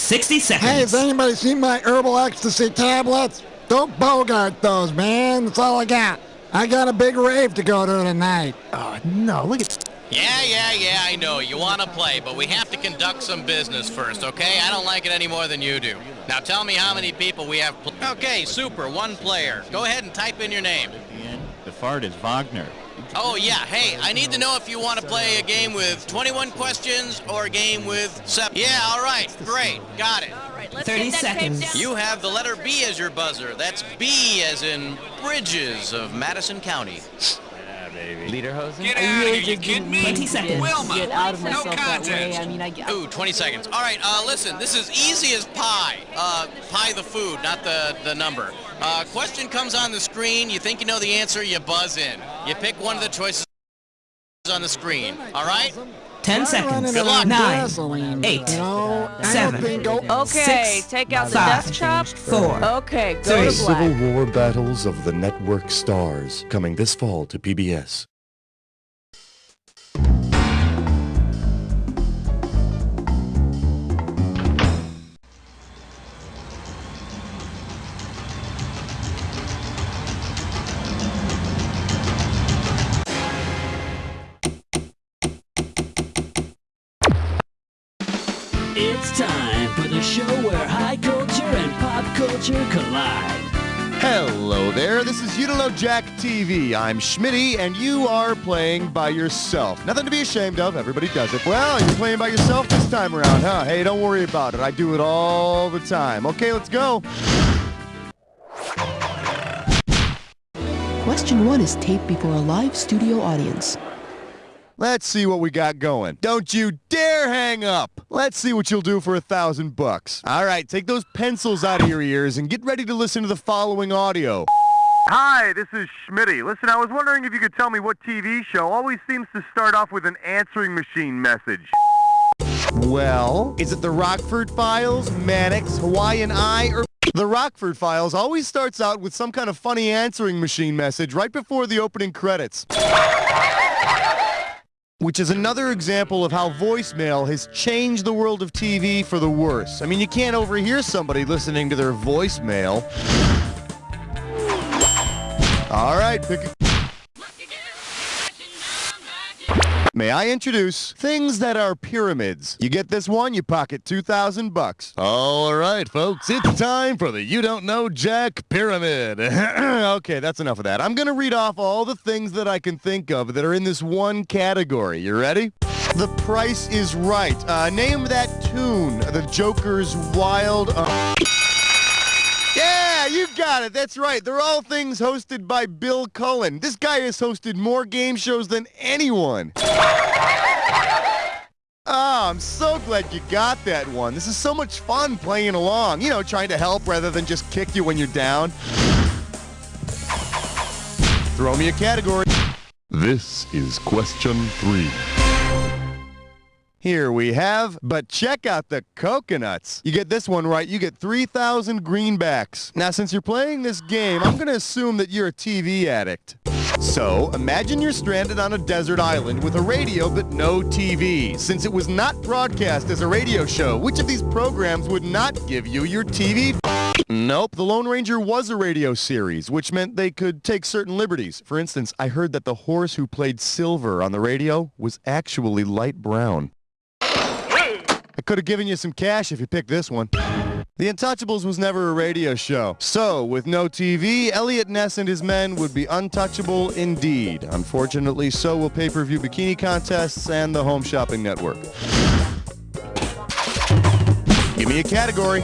60 seconds. Hey, has anybody seen my herbal ecstasy tablets? Don't bogart those, man. That's all I got. I got a big rave to go to tonight. Oh, no, look at... Yeah, I know. You want to play, but we have to conduct some business first, okay? I don't like it any more than you do. Now tell me how many people we have. Okay, super, one player. Go ahead and type in your name. The fart is Wagner. Oh, yeah. Hey, I need to know if you want to play a game with 21 questions or a game with 7. Yeah, all right. Great. Got it. All right, let's 30 get that seconds. tape down. You have the letter B as your buzzer. That's B as in Bridges of Madison County. Lederhosen? Get out of here, you kidding me? 20 seconds. Wilma, Get out of no myself that way. contest. I mean, Ooh, 20 seconds. All right, listen, this is easy as pie. Pie the food, not the number. Question comes on the screen. You think you know the answer, you buzz in. You pick one of the choices on the screen. All right? 10 seconds. Good luck. 9, 8, 7, Okay, 6, take out the 5, desktop. 4. Okay, go Three. to black. Civil War Battles of the Network Stars, coming this fall to PBS. It's time for the show where high culture and pop culture collide. Hello there, this is You Don't Know Jack TV. I'm Schmitty, and you are playing by yourself. Nothing to be ashamed of, everybody does it. Well, you're playing by yourself this time around, huh? Hey, don't worry about it, I do it all the time. Okay, let's go. Question 1 is taped before a live studio audience. Let's see what we got going. Don't you dare hang up. Let's see what you'll do for $1,000. All right, take those pencils out of your ears and get ready to listen to the following audio. Hi, this is Schmitty. Listen, I was wondering if you could tell me what TV show always seems to start off with an answering machine message. Well, is it the Rockford Files, Mannix, Hawaiian Eye, or... The Rockford Files always starts out with some kind of funny answering machine message right before the opening credits. Which is another example of how voicemail has changed the world of TV for the worse. I mean, you can't overhear somebody listening to their voicemail. All right, pick a... May I introduce things that are pyramids? You get this one, you pocket $2,000. All right, folks, it's time for the You Don't Know Jack Pyramid. Okay, that's enough of that. I'm going to read off all the things that I can think of that are in this one category. You ready? The Price is Right. Name that tune. The Joker's Wild... Yeah, you got it. That's right. They're all things hosted by Bill Cullen. This guy has hosted more game shows than anyone. Oh, I'm so glad you got that one. This is so much fun playing along. You know, trying to help rather than just kick you when you're down. Throw me a category. This is question 3. Here we have, but check out the coconuts. You get this one right, you get 3,000 greenbacks. Now, since you're playing this game, I'm going to assume that you're a TV addict. So, imagine you're stranded on a desert island with a radio but no TV. Since it was not broadcast as a radio show, which of these programs would not give you your TV? Nope, The Lone Ranger was a radio series, which meant they could take certain liberties. For instance, I heard that the horse who played Silver on the radio was actually light brown. I could have given you some cash if you picked this one. The Untouchables was never a radio show. So, with no TV, Elliot Ness and his men would be untouchable indeed. Unfortunately, so will pay-per-view bikini contests and the Home Shopping Network. Give me a category.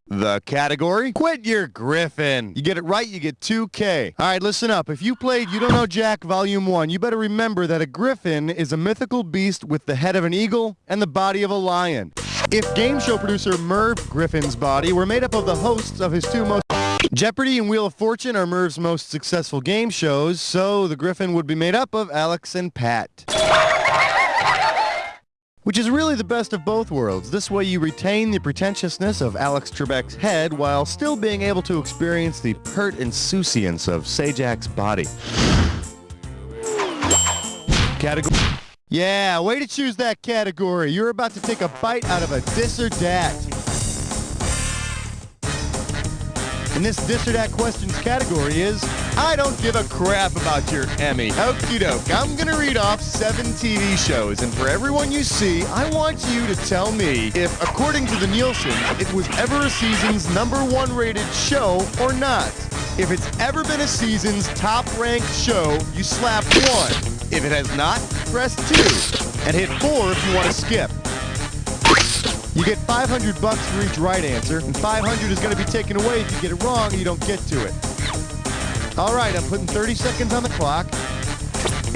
The category? Quit your griffin. You get it right, you get $2K. All right, listen up. If you played You Don't Know Jack Volume 1, you better remember that a griffin is a mythical beast with the head of an eagle and the body of a lion. If game show producer Merv Griffin's body were made up of the hosts of his two most... Jeopardy and Wheel of Fortune are Merv's most successful game shows, so the griffin would be made up of Alex and Pat. Which is really the best of both worlds. This way you retain the pretentiousness of Alex Trebek's head while still being able to experience the pert insouciance of Sajak's body. Category. Yeah, way to choose that category. You're about to take a bite out of a dis or dat. And this dis or dat questions category is, I don't give a crap about your Emmy. Okie doke. I'm going to read off 7 TV shows, and for everyone you see, I want you to tell me if, according to the Nielsen, it was ever a season's #1 rated show or not. If it's ever been a season's top-ranked show, you slap 1. If it has not, press 2. And hit 4 if you want to skip. You get $500 for each right answer, and $500 is going to be taken away if you get it wrong and you don't get to it. All right, I'm putting 30 seconds on the clock,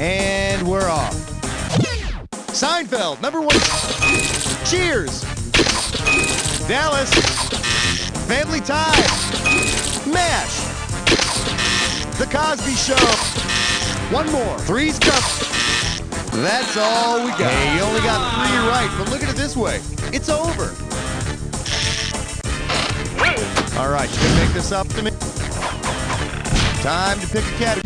and we're off. Seinfeld, #1. Cheers. Dallas. Family Ties. MASH. The Cosby Show. One more. 3's coming. That's all we got. Hey, you only got 3 right, but look at it this way. It's over. All right, you gonna make this up to me? Time to pick a category.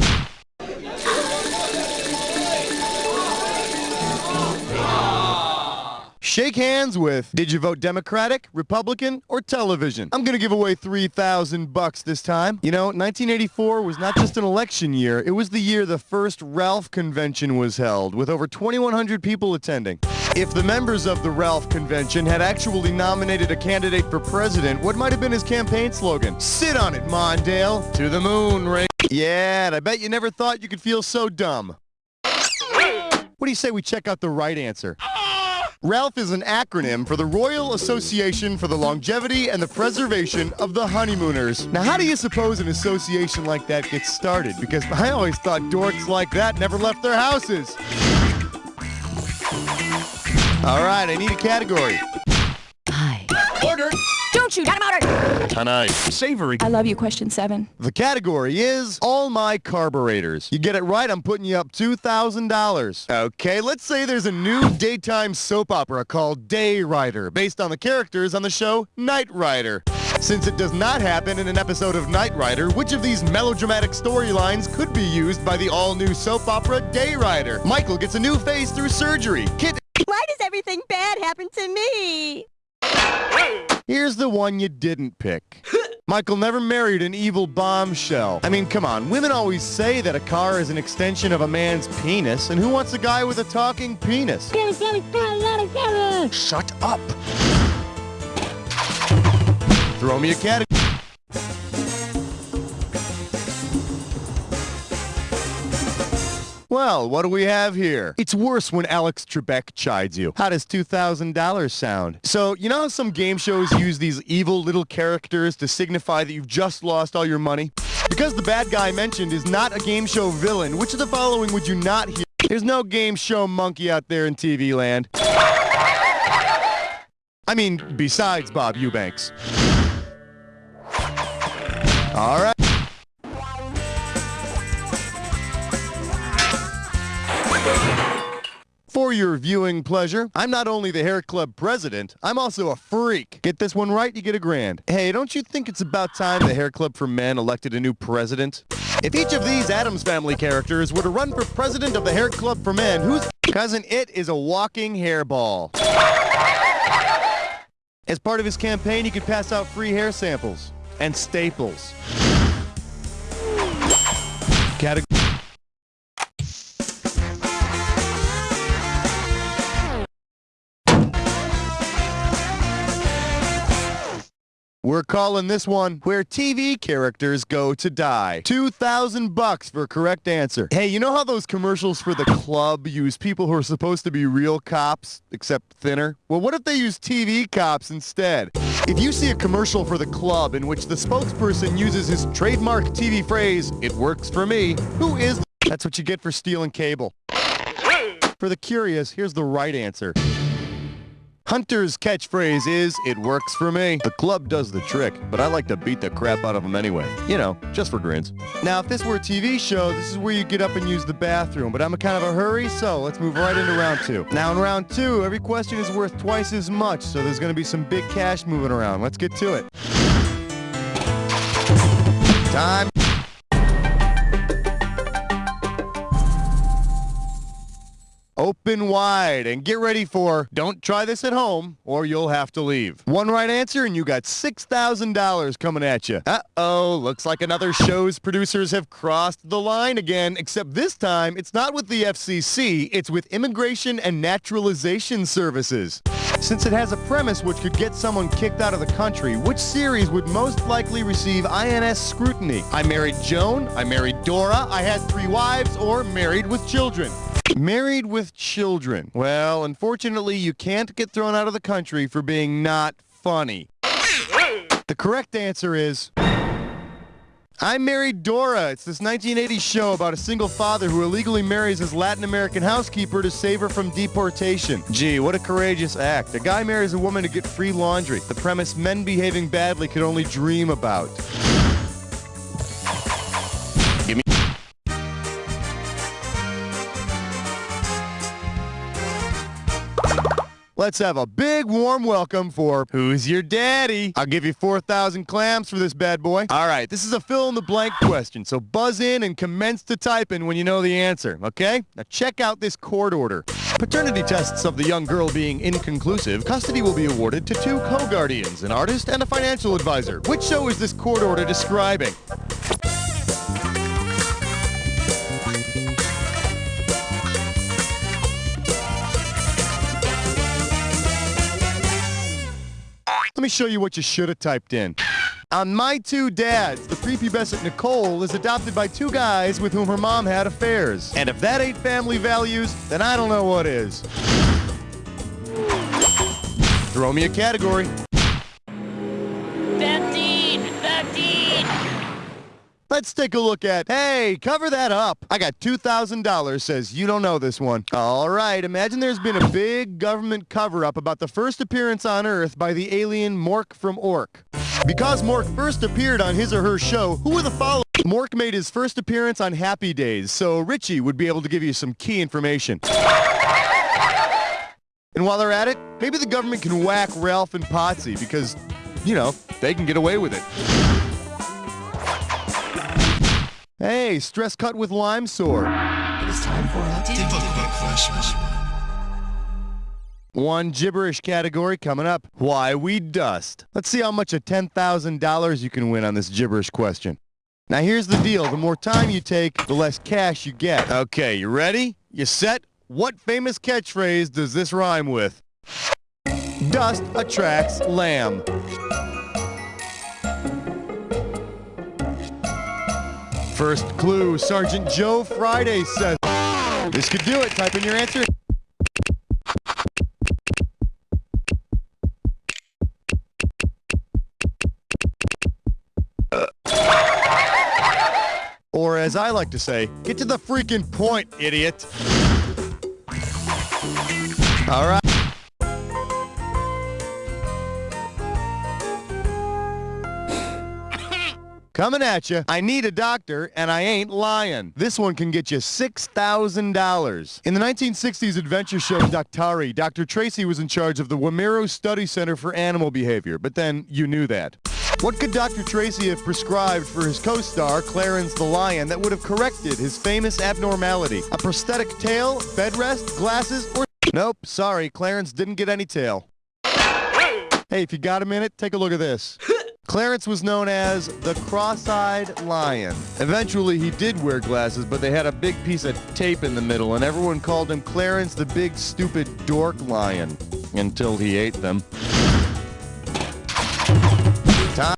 Shake hands with, did you vote Democratic, Republican, or television? I'm going to give away $3,000 this time. You know, 1984 was not just an election year, it was the year the first Ralph convention was held, with over 2,100 people attending. If the members of the Ralph convention had actually nominated a candidate for president, what might have been his campaign slogan? Sit on it, Mondale. To the moon, ring. Yeah, and I bet you never thought you could feel so dumb. What do you say we check out the right answer? RALPH is an acronym for the Royal Association for the Longevity and the Preservation of the Honeymooners. Now, how do you suppose an association like that gets started? Because I always thought dorks like that never left their houses. All right, I need a category. Hi. Order. Don't shoot. Got him ordered. Tonight. Savory. I love you, question 7. The category is all my carburetors. You get it right, I'm putting you up $2,000. Okay, let's say there's a new daytime soap opera called Day Rider, based on the characters on the show Knight Rider. Since it does not happen in an episode of Knight Rider, which of these melodramatic storylines could be used by the all-new soap opera Day Rider? Michael gets a new face through surgery. Kit. Why does everything bad happen to me? Here's the one you didn't pick. Michael never married an evil bombshell. I mean, come on, women always say that a car is an extension of a man's penis, and who wants a guy with a talking penis? Shut up. Throw me a category. Well, what do we have here? It's worse when Alex Trebek chides you. How does $2,000 sound? So, you know how some game shows use these evil little characters to signify that you've just lost all your money? Because the bad guy mentioned is not a game show villain, which of the following would you not hear? There's no game show monkey out there in TV land. I mean, besides Bob Eubanks. All right. For your viewing pleasure, I'm not only the hair club president, I'm also a freak. Get this one right, you get $1,000. Hey, don't you think it's about time the hair club for men elected a new president? If each of these Addams Family characters were to run for president of the hair club for men, whose cousin It is a walking hairball? As part of his campaign, he could pass out free hair samples and staples. We're calling this one Where TV Characters Go to Die. $2,000 for a correct answer. Hey, you know how those commercials for the club use people who are supposed to be real cops, except thinner? Well, what if they use TV cops instead? If you see a commercial for the club in which the spokesperson uses his trademark TV phrase, "It works for me," who is... That's what you get for stealing cable. For the curious, here's the right answer. Hunter's catchphrase is, "It works for me." The club does the trick, but I like to beat the crap out of them anyway. You know, just for grins. Now, if this were a TV show, this is where you get up and use the bathroom, but I'm in kind of a hurry, so let's move right into round 2. Now, in round 2, every question is worth twice as much, so there's going to be some big cash moving around. Let's get to it. Time. open wide, and get ready for don't try this at home or you'll have to leave. One right answer and you got $6,000 coming at you. Uh-oh, looks like another show's producers have crossed the line again, except this time it's not with the FCC, it's with Immigration and Naturalization Services. Since it has a premise which could get someone kicked out of the country, which series would most likely receive INS scrutiny? I Married Joan, I Married Dora, I Had 3 Wives, or Married with Children? Married with Children. Well, unfortunately, you can't get thrown out of the country for being not funny. The correct answer is I Married Dora. It's this 1980s show about a single father who illegally marries his Latin American housekeeper to save her from deportation. Gee, what a courageous act. A guy marries a woman to get free laundry. The premise men behaving badly could only dream about. Give me. Let's have a big warm welcome for Who's Your Daddy? I'll give you 4,000 clams for this bad boy. All right, this is a fill-in-the-blank question, so buzz in and commence to typing when you know the answer, okay? Now check out this court order. Paternity tests of the young girl being inconclusive, custody will be awarded to 2 co-guardians, an artist and a financial advisor. Which show is this court order describing? Let me show you what you should have typed in. On My 2 Dads, the prepubescent Nicole is adopted by 2 guys with whom her mom had affairs. And if that ain't family values, then I don't know what is. Throw me a category. 15! Let's take a look at, hey, cover that up. I got $2,000, says you don't know this one. All right, imagine there's been a big government cover-up about the first appearance on Earth by the alien Mork from Ork. Because Mork first appeared on his or her show, who were the following? Mork made his first appearance on Happy Days, so Richie would be able to give you some key information. And while they're at it, maybe the government can whack Ralph and Potsy because, you know, they can get away with it. Hey, stress cut with lime sore. It is time for a difficult question. One gibberish category coming up. Why we dust. Let's see how much of $10,000 you can win on this gibberish question. Now here's the deal. The more time you take, the less cash you get. Okay, you ready? You set? What famous catchphrase does this rhyme with? Dust attracts lamb. First clue, Sergeant Joe Friday says. This could do it. Type in your answer. Or as I like to say, get to the freaking point, idiot. All right. Coming at you, I need a doctor, and I ain't lying. This one can get you $6,000. In the 1960s adventure show Daktari, Dr. Tracy was in charge of the Wamiro Study Center for Animal Behavior, but then you knew that. What could Dr. Tracy have prescribed for his co-star, Clarence the Lion, that would have corrected his famous abnormality? A prosthetic tail, bed rest, glasses, or... Nope, sorry, Clarence didn't get any tail. Hey, if you got a minute, take a look at this. Clarence was known as the cross-eyed lion. Eventually, he did wear glasses, but they had a big piece of tape in the middle, and everyone called him Clarence the Big Stupid Dork Lion, until he ate them. Time.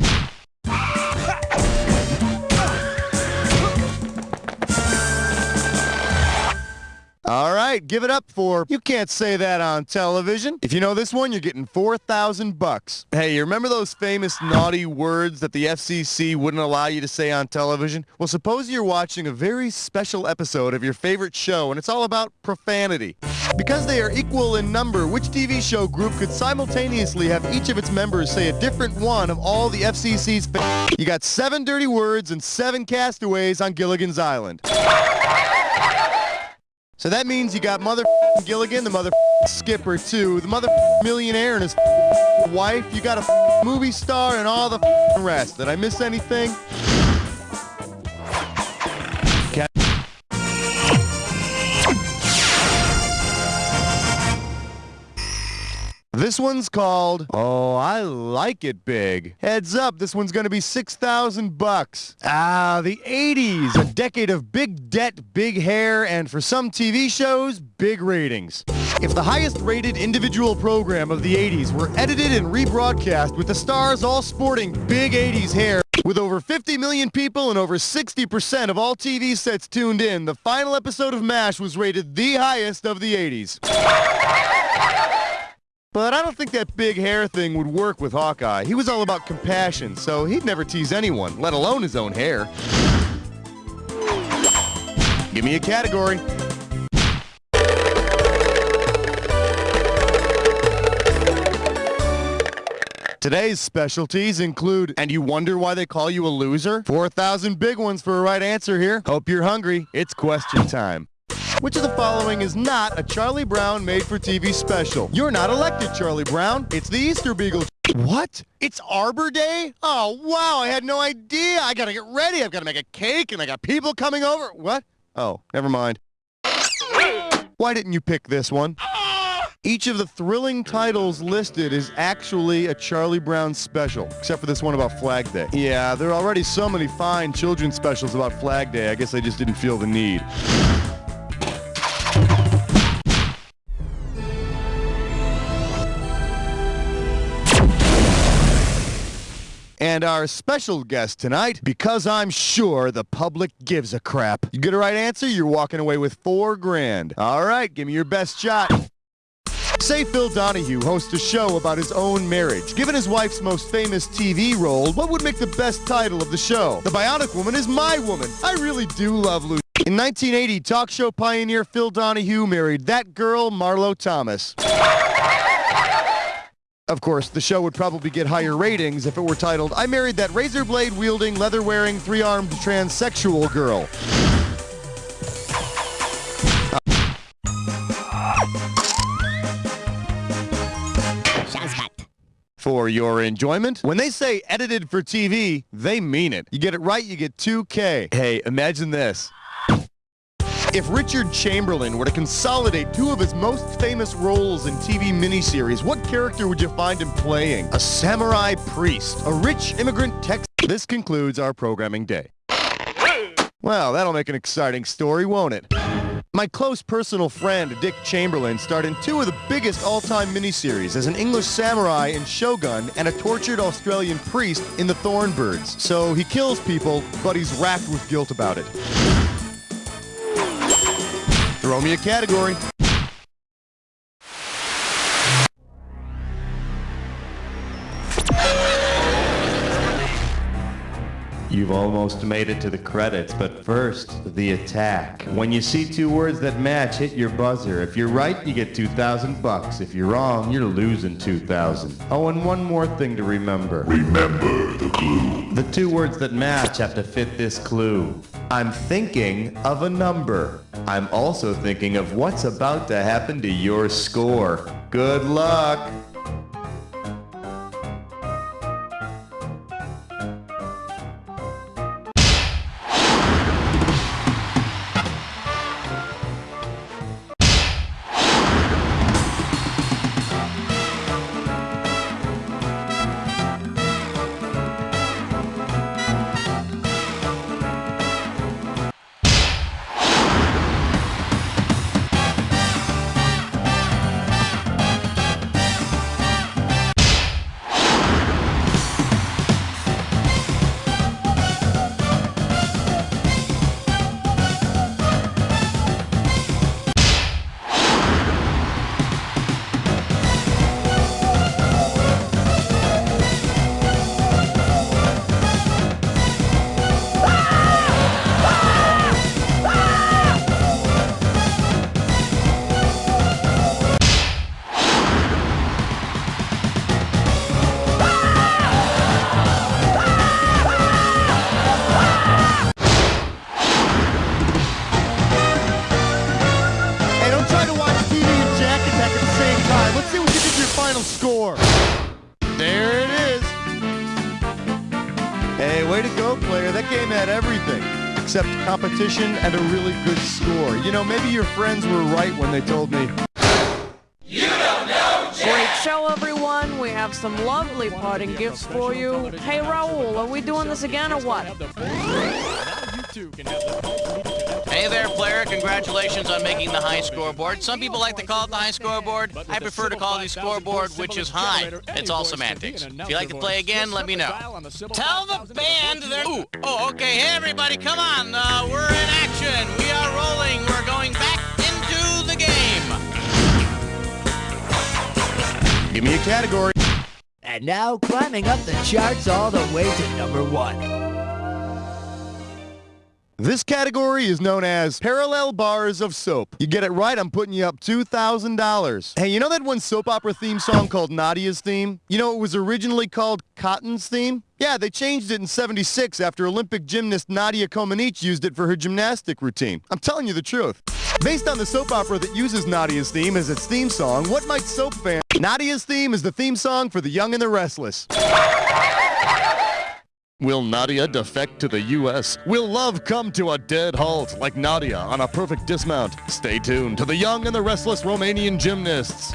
All right, give it up for You Can't Say That on Television. If you know this one, you're getting $4,000. Hey, you remember those famous naughty words that the FCC wouldn't allow you to say on television? Well, suppose you're watching a very special episode of your favorite show, and it's all about profanity. Because they are equal in number, which TV show group could simultaneously have each of its members say a different one of all the FCC's You got 7 dirty words and 7 castaways on Gilligan's Island. So that means you got mother Gilligan, the mother Skipper too, the mother millionaire and his wife, you got a movie star and all the rest. Did I miss anything? This one's called, Oh, I Like It Big. Heads up, this one's gonna be $6,000. The 80s, a decade of big debt, big hair, and for some TV shows, big ratings. If the highest rated individual program of the 80s were edited and rebroadcast with the stars all sporting big 80s hair, with over 50 million people and over 60% of all TV sets tuned in, the final episode of MASH was rated the highest of the 80s. But I don't think that big hair thing would work with Hawkeye. He was all about compassion, so he'd never tease anyone, let alone his own hair. Give me a category. Today's specialties include, and you wonder why they call you a loser? 4,000 big ones for a right answer here. Hope you're hungry. It's question time. Which of the following is not a Charlie Brown made-for-TV special? You're not elected, Charlie Brown. It's the Easter Beagle. What? It's Arbor Day? Oh, wow, I had no idea. I gotta get ready. I've gotta make a cake, and I got people coming over. What? Oh, never mind. Why didn't you pick this one? Each of the thrilling titles listed is actually a Charlie Brown special, except for this one about Flag Day. Yeah, there are already so many fine children's specials about Flag Day, I guess I just didn't feel the need. And our special guest tonight, because I'm sure the public gives a crap. You get a right answer, you're walking away with $4 grand. All right, give me your best shot. Say Phil Donahue hosts a show about his own marriage. Given his wife's most famous TV role, what would make the best title of the show? The Bionic Woman is My Woman. I really do love Lucy. In 1980, talk show pioneer Phil Donahue married that girl, Marlo Thomas. Of course, the show would probably get higher ratings if it were titled, I Married That Razor Blade-Wielding, Leather-Wearing, Three-Armed Transsexual Girl. For your enjoyment, when they say edited for TV, they mean it. You get it right, you get $2K. Hey, imagine this. If Richard Chamberlain were to consolidate two of his most famous roles in TV miniseries, what character would you find him playing? A samurai priest, a rich immigrant Texan. This concludes our programming day. Well, that'll make an exciting story, won't it? My close personal friend, Dick Chamberlain, starred in two of the biggest all-time miniseries as an English samurai in Shogun and a tortured Australian priest in The Thornbirds. So he kills people, but he's racked with guilt about it. Throw me a category. You've almost made it to the credits, but first, the attack. When you see two words that match, hit your buzzer. If you're right, you get $2,000. If you're wrong, you're losing $2,000. Oh, and one more thing to remember. Remember the clue. The two words that match have to fit this clue. I'm thinking of a number. I'm also thinking of what's about to happen to your score. Good luck! Score. There it is. Hey, way to go, player. That game had everything except competition and a really good score. You know, maybe your friends were right when they told me, you don't know Jake. show, everyone. We have some lovely parting gifts for you. Hey, Raul, are we doing this again or what? Hey there, player. Congratulations on making the high scoreboard. Some people like to call it the high scoreboard. I prefer to call it the scoreboard, which is high. It's all semantics. If you'd like to play again, let me know. Tell the band they're... Ooh, oh, okay. Hey, everybody, come on. We're in action. We are rolling. We're going back into the game. Give me a category. And now, climbing up the charts all the way to #1. This category is known as parallel bars of soap. You get it right, I'm putting you up $2,000. Hey, you know that one soap opera theme song called Nadia's Theme? You know it was originally called Cotton's Theme? Yeah, they changed it in '76 after Olympic gymnast Nadia Comaneci used it for her gymnastic routine. I'm telling you the truth. Based on the soap opera that uses Nadia's Theme as its theme song, what might soap fans... Nadia's Theme is the theme song for The Young and the Restless. Will Nadia defect to the U.S.? Will love come to a dead halt like Nadia on a perfect dismount? Stay tuned to The Young and the Restless Romanian Gymnasts.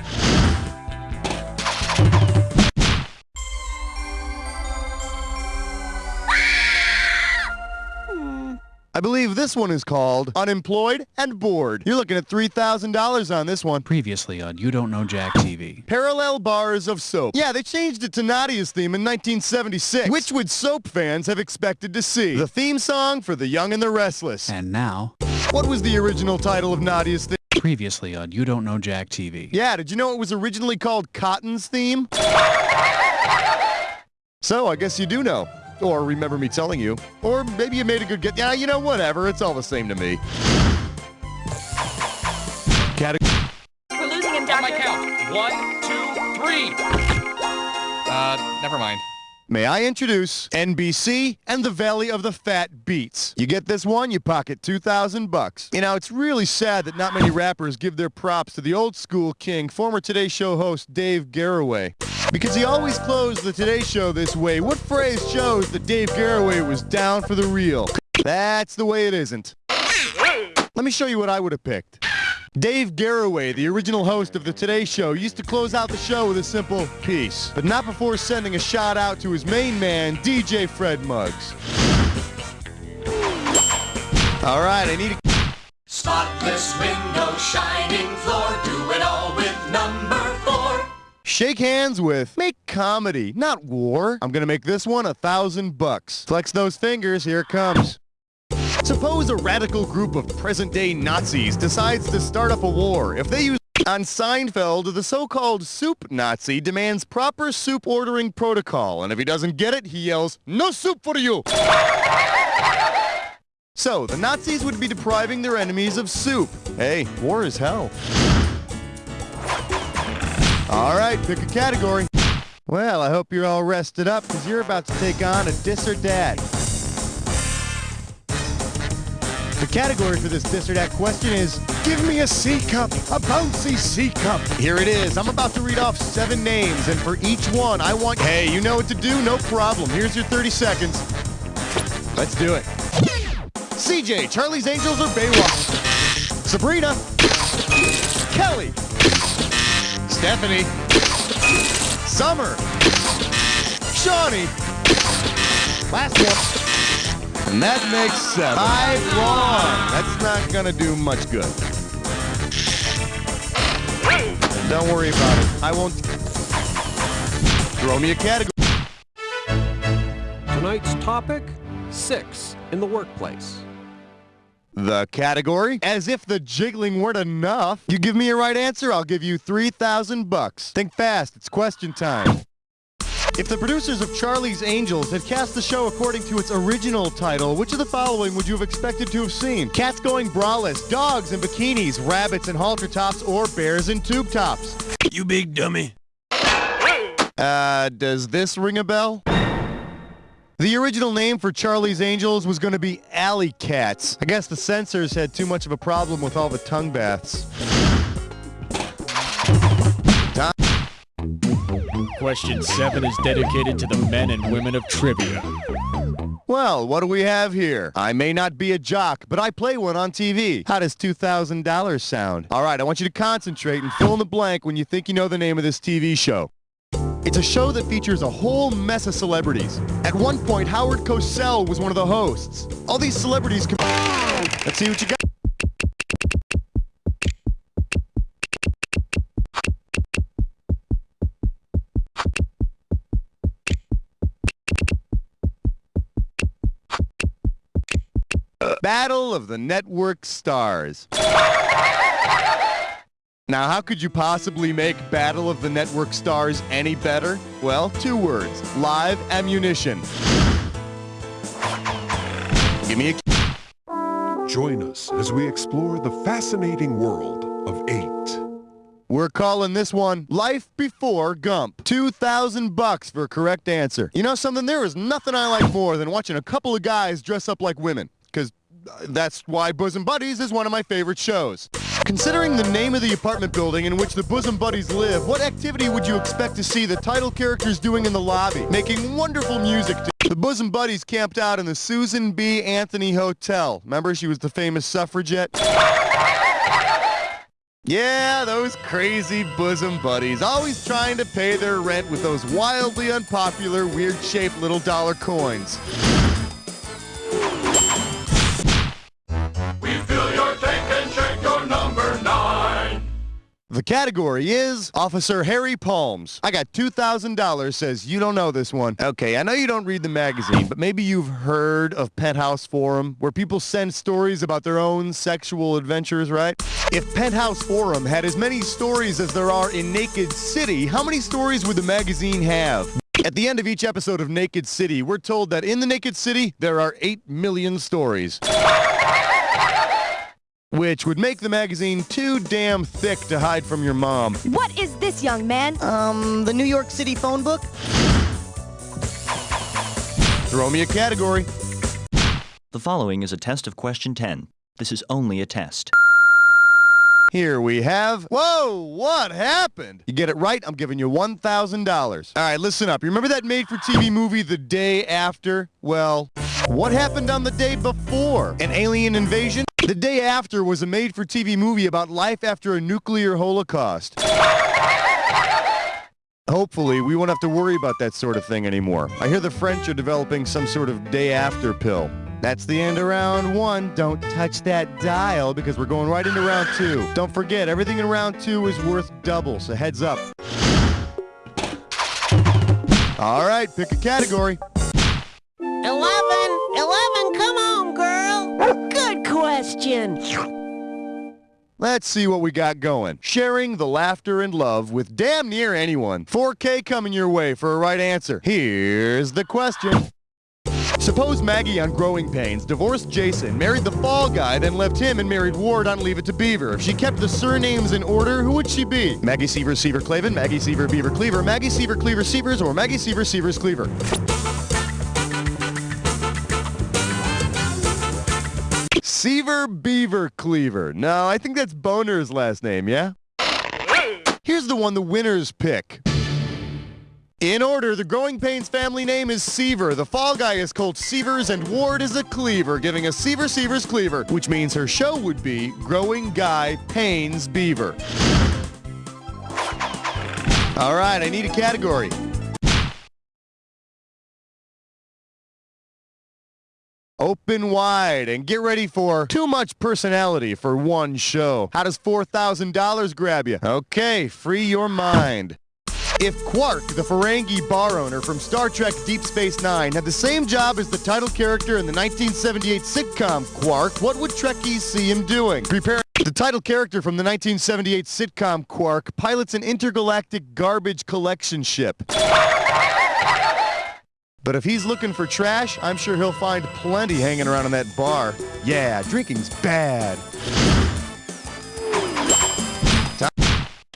I believe this one is called Unemployed and Bored. You're looking at $3,000 on this one. Previously on You Don't Know Jack TV. Parallel bars of soap. Yeah, they changed it to Nadia's Theme in 1976. Which would soap fans have expected to see? The theme song for The Young and the Restless. And now... What was the original title of Nadia's Theme? Previously on You Don't Know Jack TV. Yeah, did you know it was originally called Cotton's Theme? So, I guess you do know. Or remember me telling you. Or maybe you made a good guess. Yeah, you know, whatever. It's all the same to me. We're losing him, Doctor. On my count. 1, 2, 3. Never mind. May I introduce NBC and the Valley of the Fat Beats. You get this one, you pocket $2,000. You know, it's really sad that not many rappers give their props to the old school king, former Today Show host Dave Garroway. Because he always closed the Today Show this way. What phrase shows that Dave Garroway was down for the real? That's the way it isn't. Let me show you what I would have picked. Dave Garroway, the original host of the Today Show, used to close out the show with a simple peace, but not before sending a shout out to his main man, DJ Fred Muggs. All right, I need a... Spotless window, shining floor, do it all with #4. Shake hands with make comedy, not war. I'm gonna make this one $1,000. Flex those fingers, here it comes. Suppose a radical group of present-day Nazis decides to start up a war. If they use... On Seinfeld, the so-called soup Nazi demands proper soup ordering protocol, and if he doesn't get it, he yells, "No soup for you!" So, the Nazis would be depriving their enemies of soup. Hey, war is hell. All right, pick a category. Well, I hope you're all rested up, because you're about to take on a Dis or Dat. The category for this Dis or Dat question is, give me a C-cup, a bouncy C-cup. Here it is. I'm about to read off 7 names, and for each one, I want... Hey, you know what to do? No problem. Here's your 30 seconds. Let's do it. CJ, Charlie's Angels or Baywatch? Sabrina. Kelly. Stephanie. Summer. Shawnee. Last one. And that makes 7. 5 wrong. That's not gonna do much good. Don't worry about it. I won't... Throw me a category. Tonight's topic, 6 in the workplace. The category? As if the jiggling weren't enough. You give me a right answer, I'll give you $3,000. Think fast, it's question time. If the producers of Charlie's Angels had cast the show according to its original title, which of the following would you have expected to have seen? Cats going braless, dogs in bikinis, rabbits in halter tops, or bears in tube tops? You big dummy. Does this ring a bell? The original name for Charlie's Angels was going to be Alley Cats. I guess the censors had too much of a problem with all the tongue baths. Question 7 is dedicated to the men and women of trivia. Well, what do we have here? I may not be a jock, but I play one on TV. How does $2,000 sound? All right, I want you to concentrate and fill in the blank when you think you know the name of this TV show. It's a show that features a whole mess of celebrities. At one point, Howard Cosell was one of the hosts. All these celebrities come... Let's see what you got. Battle of the Network Stars. Now, how could you possibly make Battle of the Network Stars any better? Well, 2 words. Live ammunition. Give me a... Join us as we explore the fascinating world of 8. We're calling this one Life Before Gump. $2,000 for a correct answer. You know something? There is nothing I like more than watching a couple of guys dress up like women. Because that's why Bosom Buddies is one of my favorite shows. Considering the name of the apartment building in which the Bosom Buddies live, what activity would you expect to see the title characters doing in the lobby? Making wonderful music. The Bosom Buddies camped out in the Susan B. Anthony Hotel. Remember, she was the famous suffragette? Yeah, those crazy Bosom Buddies, always trying to pay their rent with those wildly unpopular, weird-shaped little dollar coins. The category is Officer Harry Palms. I got $2,000, says you don't know this one. Okay, I know you don't read the magazine, but maybe you've heard of Penthouse Forum, where people send stories about their own sexual adventures, right? If Penthouse Forum had as many stories as there are in Naked City, how many stories would the magazine have? At the end of each episode of Naked City, we're told that in the Naked City, there are 8 million stories. Which would make the magazine too damn thick to hide from your mom. What is this, young man? The New York City phone book? Throw me a category. The following is a test of question 10. This is only a test. Here we have... Whoa, what happened? You get it right, I'm giving you $1,000. All right, listen up. You remember that made-for-TV movie The Day After? Well, what happened on the day before? An alien invasion? The Day After was a made-for-TV movie about life after a nuclear holocaust. Hopefully, we won't have to worry about that sort of thing anymore. I hear the French are developing some sort of day-after pill. That's the end of round 1. Don't touch that dial because we're going right into round 2. Don't forget, everything in round 2 is worth double, so heads up. All right, pick a category. 11, come on, girl. Good question. Let's see what we got going. Sharing the laughter and love with damn near anyone. 4K coming your way for a right answer. Here's the question. Suppose Maggie on Growing Pains divorced Jason, married the Fall Guy, then left him and married Ward on Leave It to Beaver. If she kept the surnames in order, who would she be? Maggie Seaver, Seaver, Clavin, Maggie Seaver, Beaver, Cleaver, Maggie Seaver, Cleaver, Seavers, or Maggie Seaver, Seavers, Cleaver? Seaver, Beaver, Cleaver. No, I think that's Boner's last name, yeah? Here's the one the winners pick. In order, the Growing Pains family name is Seaver. The Fall Guy is called Seavers, and Ward is a Cleaver, giving us Seaver, Seavers, Cleaver, which means her show would be Growing Guy Pains Beaver. All right, I need a category. Open wide and get ready for too much personality for one show. How does $4,000 grab you? Okay, free your mind. If Quark, the Ferengi bar owner from Star Trek Deep Space Nine, had the same job as the title character in the 1978 sitcom Quark, what would Trekkies see him doing? Prepare. The title character from the 1978 sitcom Quark pilots an intergalactic garbage collection ship. But if he's looking for trash, I'm sure he'll find plenty hanging around in that bar. Yeah, drinking's bad.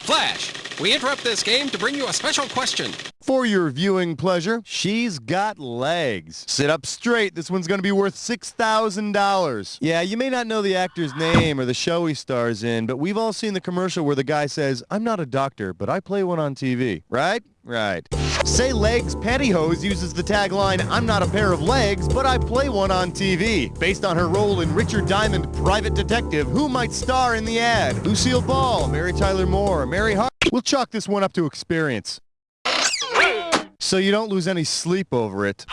Flash, we interrupt this game to bring you a special question. For your viewing pleasure, she's got legs. Sit up straight. This one's going to be worth $6,000. Yeah, you may not know the actor's name or the show he stars in, but we've all seen the commercial where the guy says, "I'm not a doctor, but I play one on TV." Right? Right. Say Legs Pantyhose uses the tagline, "I'm not a pair of legs, but I play one on TV," based on her role in Richard Diamond, Private Detective. Who might star in the ad? Lucille Ball, Mary Tyler Moore, Mary Hart. We'll chalk this one up to experience, so you don't lose any sleep over it.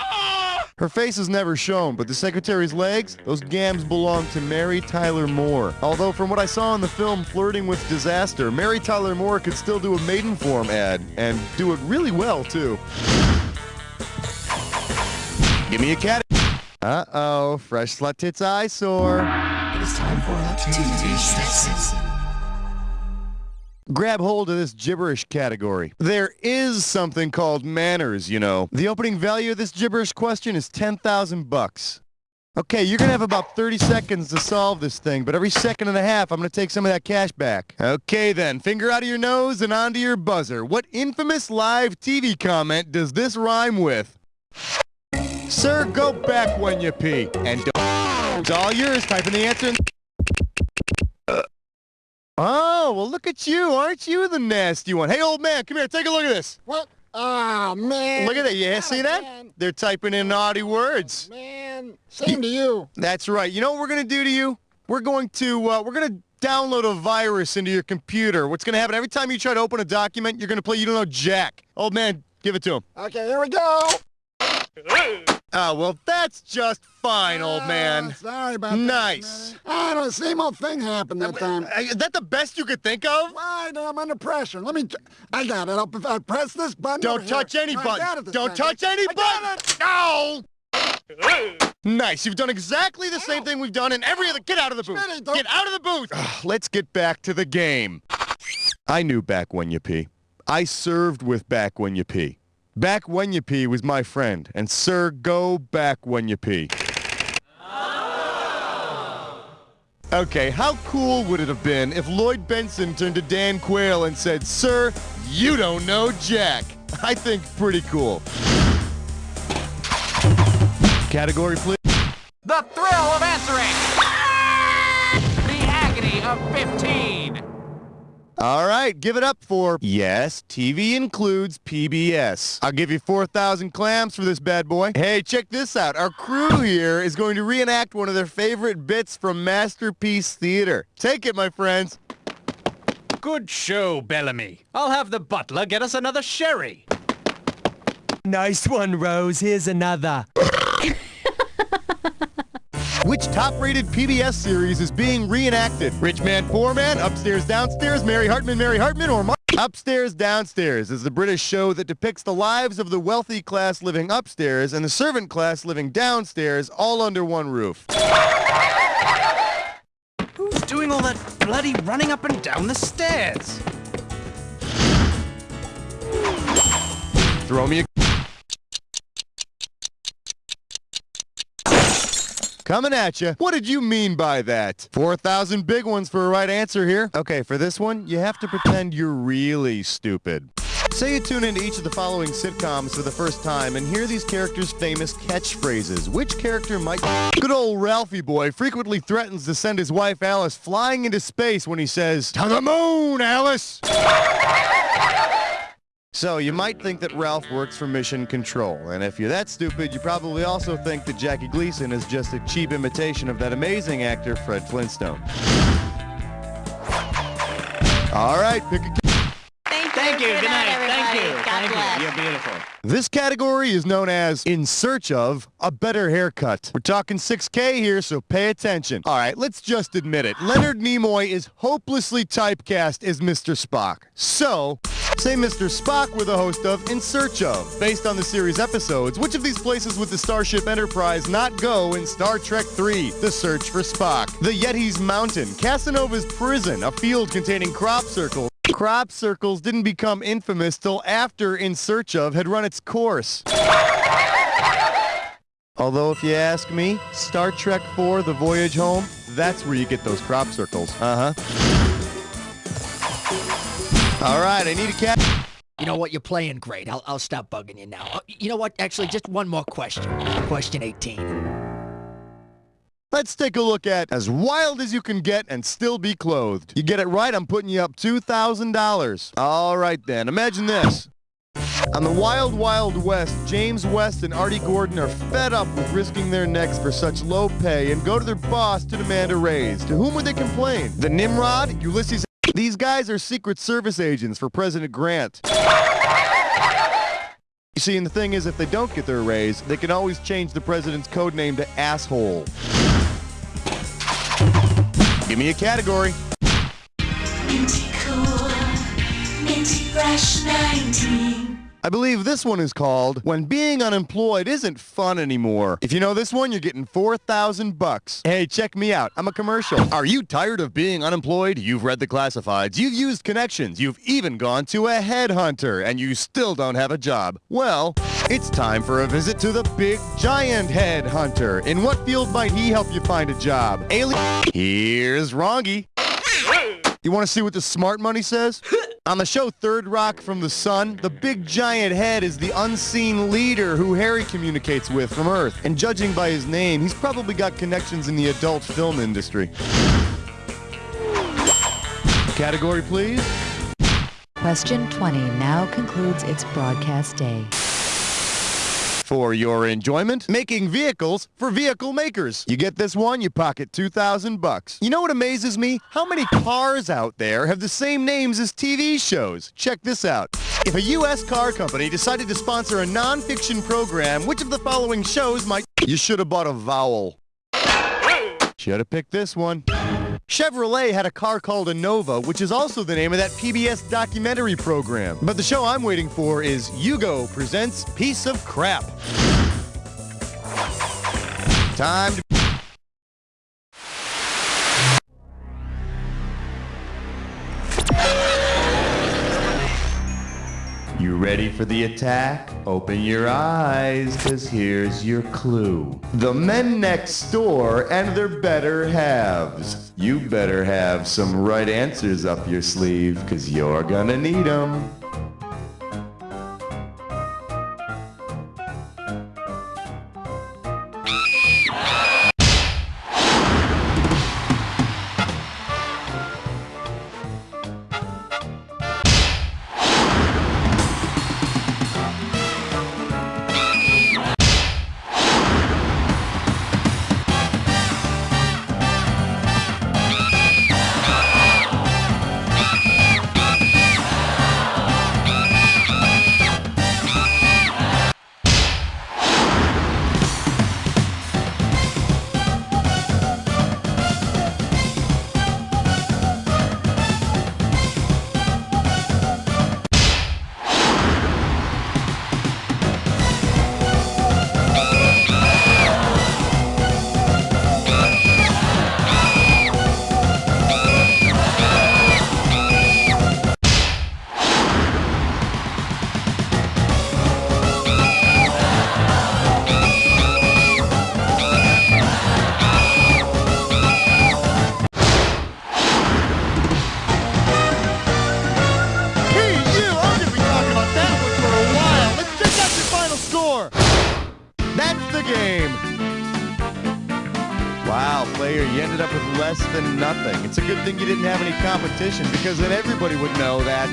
Her face is never shown, but the secretary's legs, those gams belong to Mary Tyler Moore. Although from what I saw in the film Flirting with Disaster, Mary Tyler Moore could still do a Maidenform ad, and do it really well, too. Give me a cat. Uh-oh, fresh slut tits eyesore. It is time for a TV session. Grab hold of this gibberish category. There is something called manners, you know. The opening value of this gibberish question is 10,000 bucks. Okay, you're gonna have about 30 seconds to solve this thing, but every second and a half, I'm gonna take some of that cash back. Okay then, finger out of your nose and onto your buzzer. What infamous live TV comment does this rhyme with? Sir, go back when you pee. And don't. It's all yours. Type in the answer in. Oh, well, look at you. Aren't you the nasty one? Hey, old man, come here. Take a look at this. What? Oh, man. Look at that. Yeah, see that? Man. They're typing in naughty words. Man, same to you. That's right. You know what we're going to do to you? We're going to download a virus into your computer. What's going to happen? Every time you try to open a document, you're going to play You Don't Know Jack. Old man, give it to him. Okay, here we go. Oh, well, that's just fine, old man. Sorry about that. Nice. I don't know, same old thing happened that time. Is that the best you could think of? Right, I'm under pressure. I got it. I'll press this button. Don't touch any button. Don't touch any button. No! Nice. You've done exactly the same thing we've done in every other... Get out of the booth. Get out of the booth. Let's get back to the game. I knew Back When You Pee. I served with Back When You Pee. Back When You Pee was my friend, and sir, go back when you pee. Okay, how cool would it have been if Lloyd Benson turned to Dan Quayle and said, "Sir, you don't know Jack"? I think pretty cool. Category, please. The thrill of answering. The agony of 15. All right, give it up for, yes, TV includes PBS. I'll give you 4,000 clams for this bad boy. Hey, check this out. Our crew here is going to reenact one of their favorite bits from Masterpiece Theater. Take it, my friends. Good show, Bellamy. I'll have the butler get us another sherry. Nice one, Rose. Here's another. Which top-rated PBS series is being reenacted? Rich Man, Poor Man, Upstairs, Downstairs, Mary Hartman, or Upstairs, Downstairs is the British show that depicts the lives of the wealthy class living upstairs and the servant class living downstairs, all under one roof. Who's doing all that bloody running up and down the stairs? Throw me a... Coming at you. What did you mean by that? 4,000 big ones for a right answer here. Okay, for this one, you have to pretend you're really stupid. Say you tune into each of the following sitcoms for the first time and hear these characters' famous catchphrases. Which character might... Good old Ralphie boy frequently threatens to send his wife Alice flying into space when he says, "To the moon, Alice!" So, you might think that Ralph works for Mission Control, and if you're that stupid, you probably also think that Jackie Gleason is just a cheap imitation of that amazing actor, Fred Flintstone. All right, pick a... Thank you. Good night. Thank you. God bless. You're beautiful. This category is known as In Search of a Better Haircut. We're talking 6K here, so pay attention. All right, let's just admit it. Leonard Nimoy is hopelessly typecast as Mr. Spock. So, say Mr. Spock were the host of In Search of. Based on the series episodes, which of these places would the Starship Enterprise not go in Star Trek III, The Search for Spock? The Yeti's Mountain, Casanova's Prison, a field containing crop circles. Crop circles didn't become infamous till after In Search of had run its course. Although, if you ask me, Star Trek IV, The Voyage Home, that's where you get those crop circles. Uh-huh. All right, I need a cat. You know what? You're playing great. I'll stop bugging you now. You know what? Actually, just one more question. Question 18. Let's take a look at As Wild as You Can Get and Still Be Clothed. You get it right, I'm putting you up $2,000. All right then, imagine this. On the Wild Wild West, James West and Artie Gordon are fed up with risking their necks for such low pay and go to their boss to demand a raise. To whom would they complain? The Nimrod? Ulysses? These guys are Secret Service agents for President Grant. You see, and the thing is, if they don't get their raise, they can always change the president's code name to Asshole. Give me a category. Minty cool, minty fresh 19. I believe this one is called When Being Unemployed Isn't Fun Anymore. If you know this one, you're getting $4,000. Hey, check me out. I'm a commercial. Are you tired of being unemployed? You've read the classifieds. You've used connections. You've even gone to a headhunter, and you still don't have a job. Well, it's time for a visit to the big giant headhunter. In what field might he help you find a job? Alien. Here's Rongy. You want to see what the smart money says? On the show Third Rock from the Sun, the big giant head is the unseen leader who Harry communicates with from Earth. And judging by his name, he's probably got connections in the adult film industry. Category, please. Question 20 now concludes its broadcast day. For your enjoyment, making vehicles for vehicle makers. You get this one, you pocket $2,000. You know what amazes me? How many cars out there have the same names as TV shows? Check this out. If a U.S. car company decided to sponsor a non-fiction program, which of the following shows might... You should have bought a vowel. Should have picked this one. Chevrolet had a car called a Nova, which is also the name of that PBS documentary program. But the show I'm waiting for is Yugo Presents Piece of Crap. Time to... You ready for the attack? Open your eyes, cause here's your clue. The men next door and their better halves. You better have some right answers up your sleeve, cause you're gonna need them. That's the game. Wow, player, you ended up with less than nothing. It's a good thing you didn't have any competition, because then everybody would know that...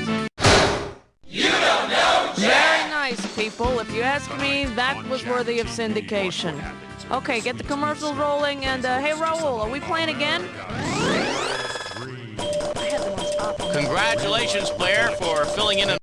You don't know Jack! Very nice, people. If you ask me, that was worthy of syndication. Okay, get the commercials rolling, and hey, Raul, are we playing again? Congratulations, player, for filling in